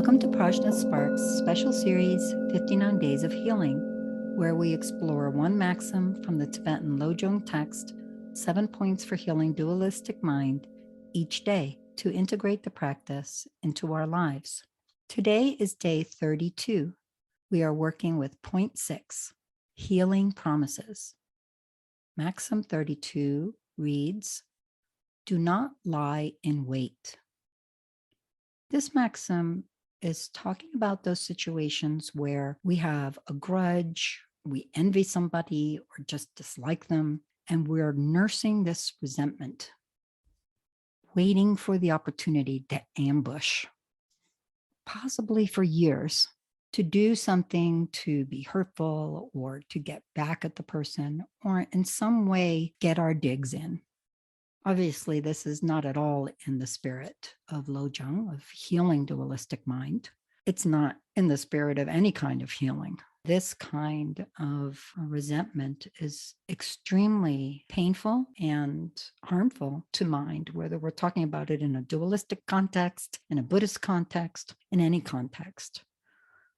Welcome to PRAJNA SPARKS special series 59 Days of Healing, where we explore one maxim from the Tibetan Lojong text, 7 points for healing dualistic mind, each day to integrate the practice into our lives. Today is day 32. We are working with point 6, healing promises. Maxim 32 reads, "Do not lie in wait." This maxim is talking about those situations where we have a grudge, we envy somebody or just dislike them, and we're nursing this resentment, waiting for the opportunity to ambush, possibly for years, to do something to be hurtful or to get back at the person or in some way get our digs in. Obviously, this is not at all in the spirit of Lojong, of healing dualistic mind. It's not in the spirit of any kind of healing. This kind of resentment is extremely painful and harmful to mind, whether we're talking about it in a dualistic context, in a Buddhist context, in any context.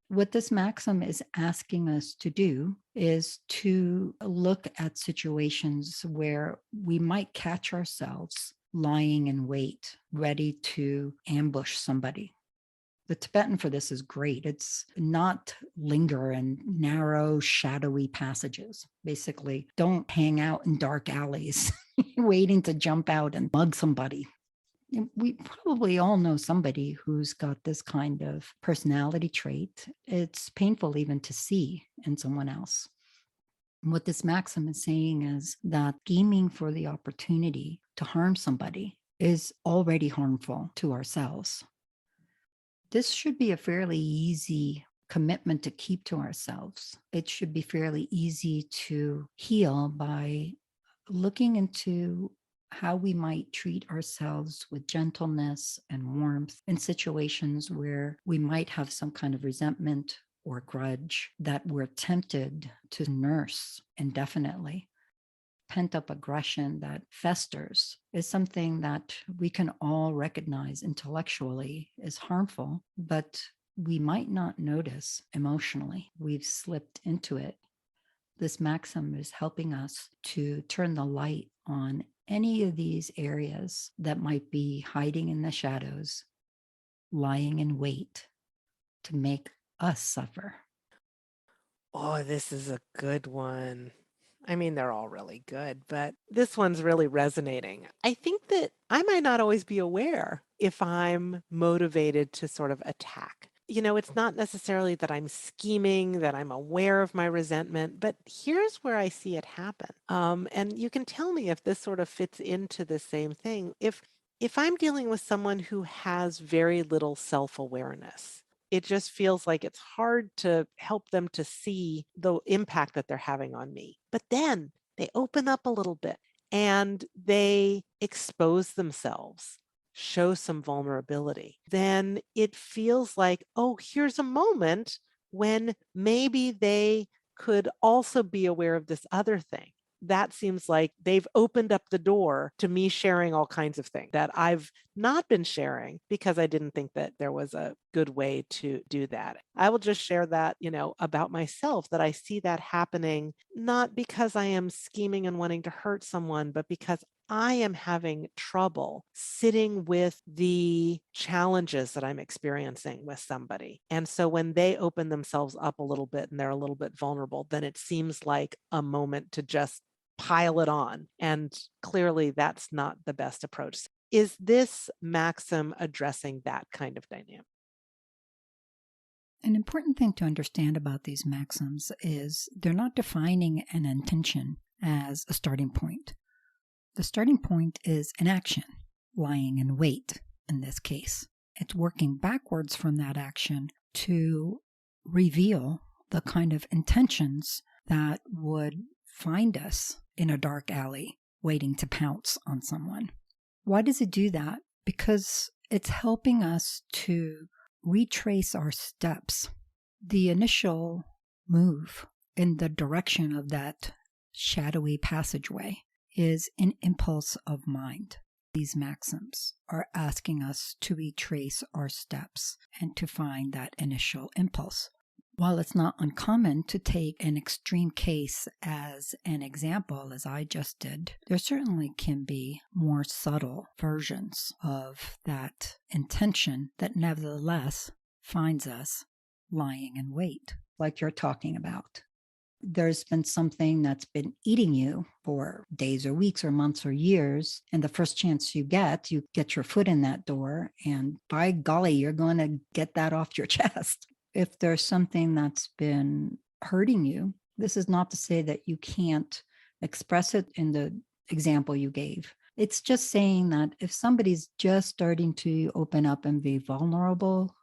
What this maxim is asking us to do is to look at situations where we might catch ourselves lying in wait, ready to ambush somebody. The Tibetan for this is great. It's not linger in narrow, shadowy passages. Basically, don't hang out in dark alleys waiting to jump out and mug somebody. We probably all know somebody who's got this kind of personality trait. It's painful even to see in someone else. What this maxim is saying is that scheming for the opportunity to harm somebody is already harmful to ourselves. This should be a fairly easy commitment to keep to ourselves. It should be fairly easy to heal by looking into how we might treat ourselves with gentleness and warmth in situations where we might have some kind of resentment or grudge that we're tempted to nurse indefinitely. Pent-up aggression that festers is something that we can all recognize intellectually is harmful, but we might not notice emotionally. We've slipped into it. This maxim is helping us to turn the light on any of these areas that might be hiding in the shadows, lying in wait to make us suffer. Oh, this is a good one. I mean, they're all really good, but this one's really resonating. I think that I might not always be aware if I'm motivated to sort of attack. It's not necessarily that I'm scheming, that I'm aware of my resentment, but here's where I see it happen. And you can tell me if this sort of fits into the same thing. If I'm dealing with someone who has very little self-awareness, it just feels like it's hard to help them to see the impact that they're having on me. But then they open up a little bit and they expose themselves, show some vulnerability. Then it feels like, oh, here's a moment when maybe they could also be aware of this other thing. That seems like they've opened up the door to me sharing all kinds of things that I've not been sharing because I didn't think that there was a good way to do that. I will just share that, about myself, that I see that happening, not because I am scheming and wanting to hurt someone, but because I am having trouble sitting with the challenges that I'm experiencing with somebody. And so when they open themselves up a little bit and they're a little bit vulnerable, then it seems like a moment to just pile it on. And clearly that's not the best approach. Is this maxim addressing that kind of dynamic? An important thing to understand about these maxims is they're not defining an intention as a starting point. The starting point is an action, lying in wait in this case. It's working backwards from that action to reveal the kind of intentions that would find us in a dark alley waiting to pounce on someone. Why does it do that? Because it's helping us to retrace our steps. The initial move in the direction of that shadowy passageway is an impulse of mind. These maxims are asking us to retrace our steps and to find that initial impulse. While it's not uncommon to take an extreme case as an example, as I just did, there certainly can be more subtle versions of that intention that nevertheless finds us lying in wait, like you're talking about. There's been something that's been eating you for days or weeks or months or years. And the first chance you get your foot in that door. And by golly, you're going to get that off your chest. If there's something that's been hurting you, this is not to say that you can't express it in the example you gave. It's just saying that if somebody's just starting to open up and be vulnerable,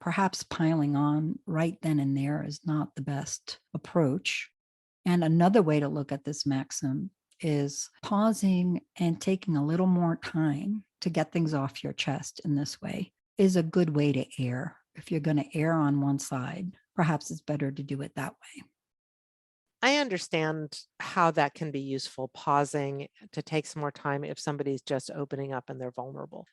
perhaps piling on right then and there is not the best approach. And another way to look at this maxim is pausing and taking a little more time to get things off your chest in this way is a good way to err. If you're going to err on one side, perhaps it's better to do it that way. I understand how that can be useful, pausing to take some more time if somebody's just opening up and they're vulnerable.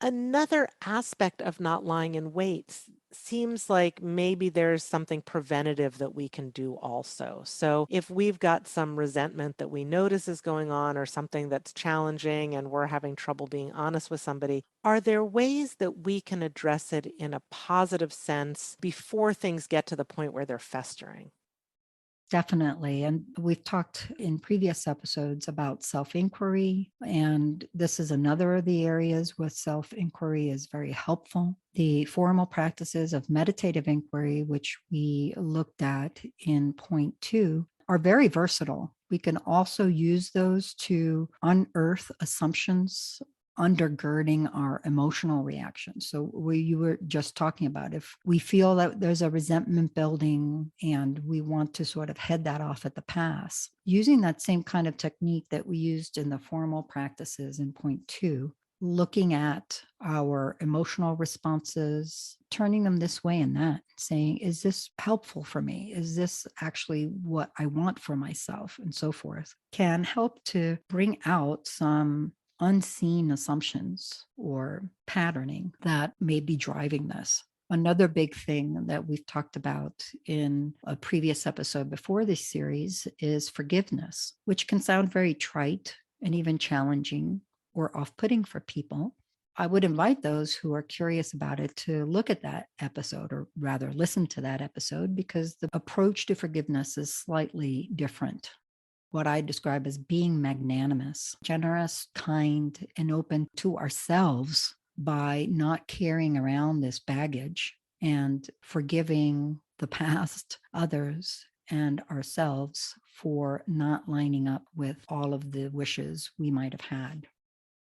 Another aspect of not lying in wait seems like maybe there's something preventative that we can do also. So if we've got some resentment that we notice is going on or something that's challenging and we're having trouble being honest with somebody, are there ways that we can address it in a positive sense before things get to the point where they're festering? Definitely. And we've talked in previous episodes about self-inquiry, and this is another of the areas where self-inquiry is very helpful. The formal practices of meditative inquiry, which we looked at in point 2, are very versatile. We can also use those to unearth assumptions undergirding our emotional reactions. So you were just talking about, if we feel that there's a resentment building and we want to sort of head that off at the pass, using that same kind of technique that we used in the formal practices in point 2, looking at our emotional responses, turning them this way and that, saying, is this helpful for me? Is this actually what I want for myself? And so forth, can help to bring out some unseen assumptions or patterning that may be driving this. Another big thing that we've talked about in a previous episode before this series is forgiveness, which can sound very trite and even challenging or off-putting for people. I would invite those who are curious about it to look at that episode, or rather listen to that episode, because the approach to forgiveness is slightly different. What I describe as being magnanimous, generous, kind, and open to ourselves by not carrying around this baggage and forgiving the past, others, and ourselves for not lining up with all of the wishes we might have had.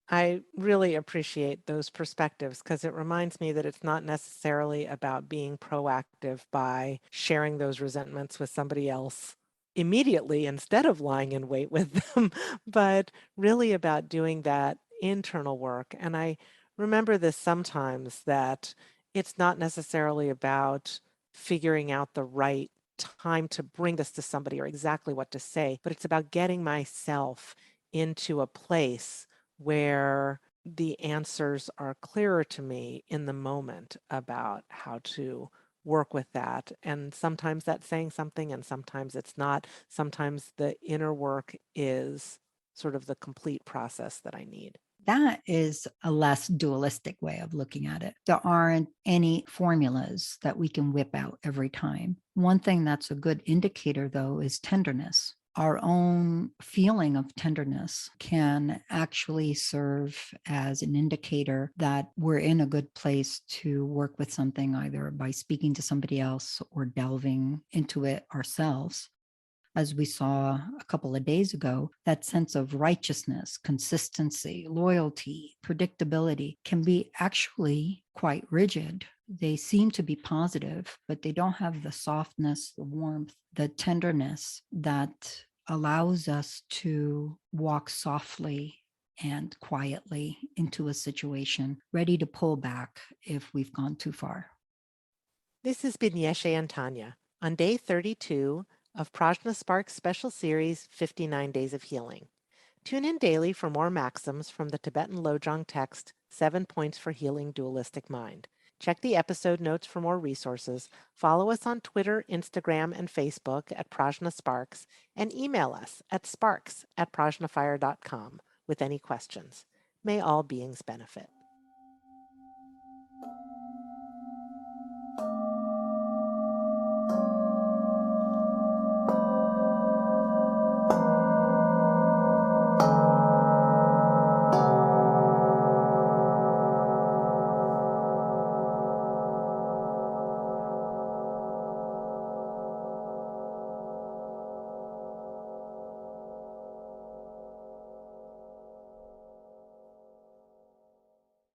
I really appreciate those perspectives because it reminds me that it's not necessarily about being proactive by sharing those resentments with somebody else immediately instead of lying in wait with them, but really about doing that internal work. And I remember this sometimes, that it's not necessarily about figuring out the right time to bring this to somebody or exactly what to say, but it's about getting myself into a place where the answers are clearer to me in the moment about how to work with that. And sometimes that's saying something and sometimes it's not. Sometimes the inner work is sort of the complete process that I need. That is a less dualistic way of looking at it. There aren't any formulas that we can whip out every time. One thing that's a good indicator, though, is tenderness. Our own feeling of tenderness can actually serve as an indicator that we're in a good place to work with something, either by speaking to somebody else or delving into it ourselves. As we saw a couple of days ago, that sense of righteousness, consistency, loyalty, predictability can be actually quite rigid. They seem to be positive, but they don't have the softness, the warmth, the tenderness that allows us to walk softly and quietly into a situation, ready to pull back if we've gone too far. This has been Yeshe and Tanya on day 32 of PRAJNA SPARKS Special Series 59 Days of Healing. Tune in daily for more maxims from the Tibetan Lojong text, 7 Points for Healing Dualistic Mind. Check the episode notes for more resources, follow us on Twitter, Instagram, and Facebook at PRAJNA SPARKS, and email us at sparks@prajnafire.com with any questions. May all beings benefit.